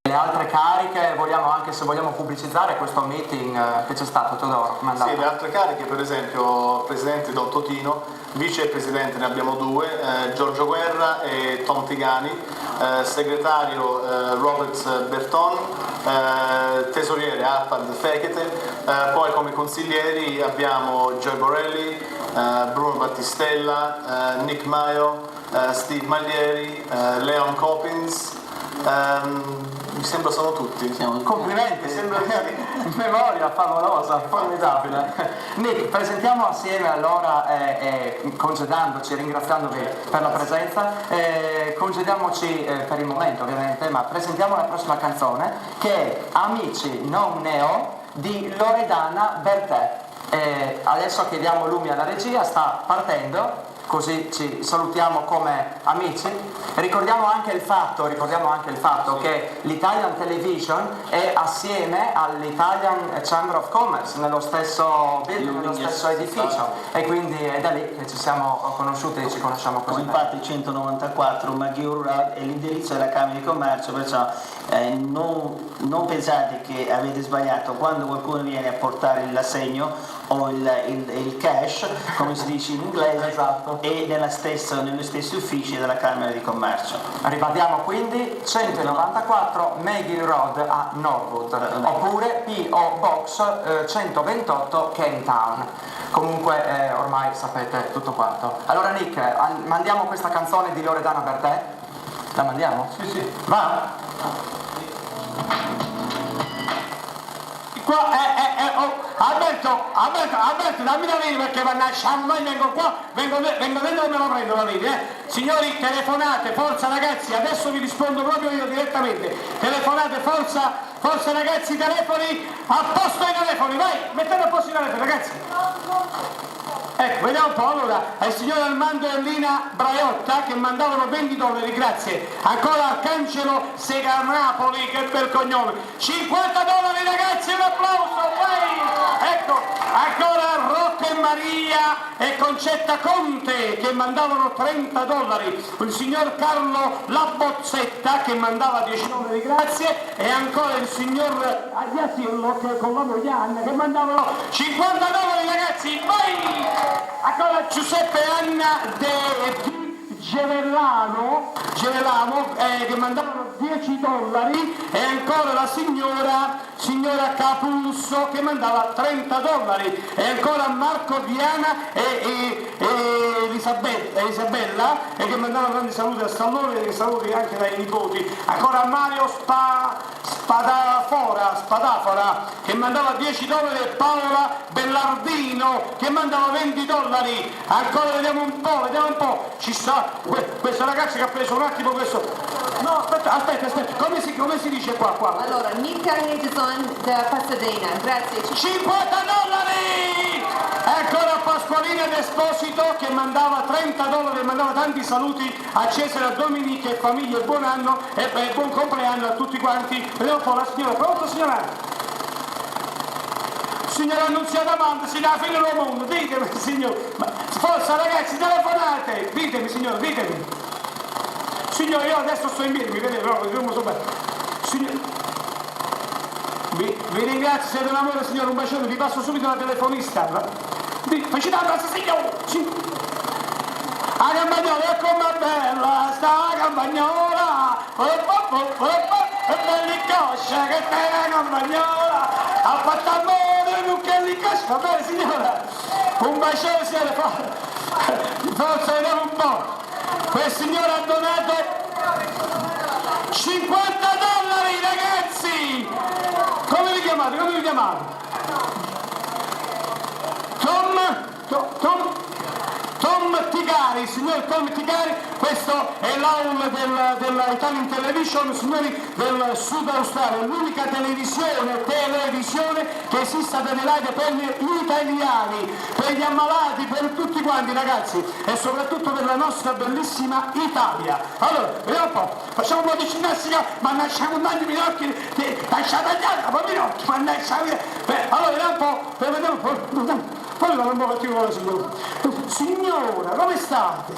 Le altre cariche, vogliamo anche, se vogliamo pubblicizzare questo meeting che c'è stato, Teodoro? Sì, le altre cariche, per esempio presidente Don Totino, vicepresidente ne abbiamo due, Giorgio Guerra e Tom Tigani, segretario Robert Berton, tesoriere Arpad Fekete, poi come consiglieri abbiamo Joy Borelli, Bruno Battistella, Nick Maio, Steve Maglieri, Leon Coppins. Mi sembra sono tutti. Complimenti, sembra memoria favolosa, formidabile. Nick, presentiamo assieme allora, congedandoci, ringraziandovi per la presenza, congediamoci per il momento ovviamente, ma presentiamo la prossima canzone che è Amici non ne ho di Loredana Bertè. Adesso chiediamo lumi alla regia, sta partendo. Così ci salutiamo come amici. Ricordiamo anche il fatto che l'Italian Television è assieme all'Italian Chamber of Commerce nello stesso building, nello stesso edificio, e quindi è da lì che ci siamo conosciuti e ci conosciamo così. Infatti 194 McGill Road è l'indirizzo della Camera di Commercio, perciò non pensate che avete sbagliato quando qualcuno viene a portare l'assegno o il cash, come si dice in inglese. Esatto. E negli stessi uffici della Camera di Commercio. Ribadiamo quindi 194 McGill Road a Norwood, oppure P.O. Box 128 Cape Town. Comunque ormai sapete tutto quanto. Allora Nick, mandiamo questa canzone di Loredana Bertè? La mandiamo? Sì. Va? Alberto, dammi da venire perché mai vengo qua, vengo a vedere come me lo prendo da venire, Signori, telefonate, forza ragazzi, adesso vi rispondo proprio io direttamente. Telefonate, forza ragazzi, telefoni, a posto i telefoni, vai, mettete a posto i telefoni ragazzi. Ecco, vediamo un po', allora, al signor Armando e Lina Braiotta che mandavano $20, grazie. Ancora Arcangelo Sega Napoli, che bel cognome. $50 ragazzi, un applauso, vai! Ecco, ancora Rocco e Maria e Concetta Conte che mandavano $30. Il signor Carlo Labozzetta che mandava $10, grazie. E ancora il signor Agliasillo che con la moglie Anna che mandavano $50 ragazzi, vai! Ancora Giuseppe Anna di Gerellano che mandavano $10 e ancora la signora Capulso che mandava $30 e ancora Marco Diana e Isabella che mandava grandi saluti a Stallone e saluti anche dai nipoti. Ancora Mario Spadafora che mandava $10 e Paola Bellardino che mandava $20. Ancora vediamo un po', ci sta questo ragazzo che ha preso un attimo questo. No, aspetta, come si dice qua? Allora, Nick Edison da Pasadena, grazie. $50! Ancora Pasqualina d'Esposito che mandava $30 e mandava tanti saluti a Cesare, a Dominique e famiglia, buon anno e buon compleanno a tutti quanti. Vediamo un po' la signora, pronto signora? Signora Annunziata Amanda, si dà fine del mondo, ditemi signor. Ma forza ragazzi, telefonate, ditemi signora, ditemi. Signore, io adesso sto in piedi, mi vedete, no, vediamo so bene. Signore, vi ringrazio, siete un amore signore, un bacione, vi passo subito la telefonista. Facci tanto, signore! La campagnola è come bella, sta campagnola, è bellicoscia che sta la campagnola, ha fatto amore, non che licoscia, va bene signora? Un bacione signore, forza, vediamo un po'. Quel signore ha donato $50 ragazzi! Come vi chiamate? Tom Tigari, signor Tom Tigari, questo è l'aula della Italian Television, signori del Sud Australia, l'unica televisione che esista per gli italiani, per gli ammalati, per tutti quanti ragazzi e soprattutto per la nostra bellissima Italia. Allora, vediamo un po', facciamo un po' di ginnastica, ma lasciamo un attimo i occhi, lasciate tagliare, ma minocchi, ma lasciate. Allora, vediamo un po', vediamo un po'. Poi non mi faccio con la signora. Signora, come state?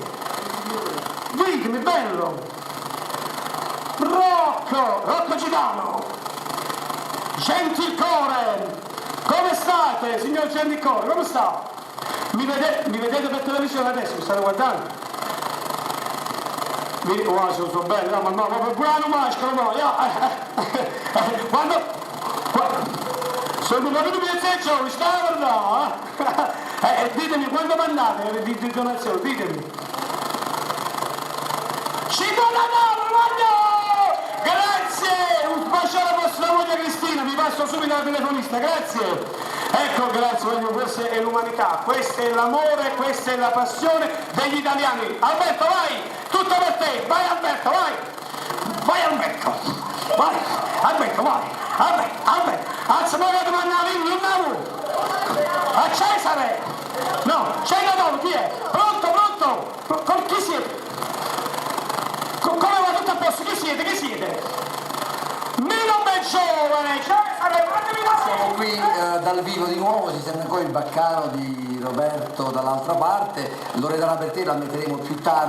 Ditemi, bello. Rocco Gitano, Gentilcore, come state signor Gentilcore, come sta? Mi vedete per televisione adesso, mi state guardando? Wow, sono belli, no, ma no, proprio brano maschero, no, quando sono venuti a piazzeggio, stavo no? Ditemi, quando mandate di donazione, ditemi. Grazie! Un bacione alla vostra moglie Cristina, vi passo subito la telefonista, grazie! Ecco, grazie, questa è l'umanità, questo è l'amore, questa è la passione degli italiani. Alberto, vai! Tutto per te! Vai Alberto, vai! Vai Alberto! Vai! Alberto, vai! Alberto! Alza magari mandare in a Cesare! No, Cesare, chi è? Pronto? Con chi siete? Come va tutto a posto? Chi siete? Mino bel giovane! Cesare, fatemi la Siamo qui dal vivo di nuovo, ci sembra ancora il baccano di Roberto dall'altra parte, Loredana Bertè la metteremo più tardi.